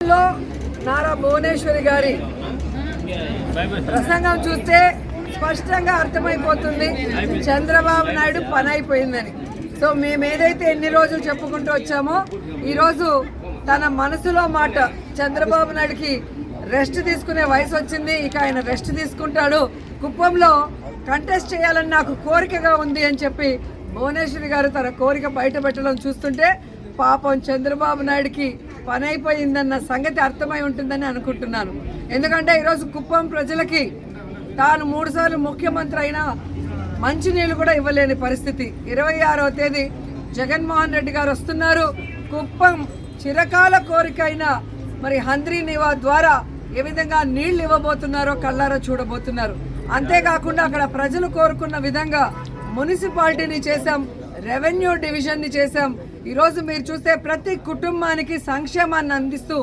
కుప్పంలో నారా భువనేశ్వరి గారి ప్రసంగం చూస్తే స్పష్టంగా అర్థమైపోతుంది చంద్రబాబు నాయుడు పని అయిపోయిందని. సో మేము ఏదైతే ఎన్ని రోజులు చెప్పుకుంటూ వచ్చామో ఈరోజు తన మనసులో మాట, చంద్రబాబు నాయుడుకి రెస్ట్ తీసుకునే వయసు వచ్చింది, ఇక ఆయన రెస్ట్ తీసుకుంటాడు, కుప్పంలో కంటెస్ట్ చేయాలని నాకు కోరికగా ఉంది అని చెప్పి భువనేశ్వరి గారు తన కోరిక బయట పెట్టడం చూస్తుంటే పాపం చంద్రబాబు నాయుడుకి పని అయిపోయిందన్న సంగతి అర్థమై ఉంటుందని అనుకుంటున్నాను. ఎందుకంటే ఈరోజు కుప్పం ప్రజలకి తాను 3 సార్లు ముఖ్యమంత్రి అయినా మంచినీళ్ళు కూడా ఇవ్వలేని పరిస్థితి. 26వ తేదీ జగన్మోహన్ రెడ్డి గారు వస్తున్నారు. కుప్పం చిరకాల కోరిక అయిన మరి హంద్రీ నివా ద్వారా ఏ విధంగా నీళ్లు ఇవ్వబోతున్నారో కళ్ళారా చూడబోతున్నారు. అంతేకాకుండా అక్కడ ప్రజలు కోరుకున్న విధంగా మున్సిపాలిటీని చేశాం, రెవెన్యూ డివిజన్ని చేశాం. ఈరోజు మీరు చూస్తే ప్రతి కుటుంబానికి సంక్షేమాన్ని అందిస్తూ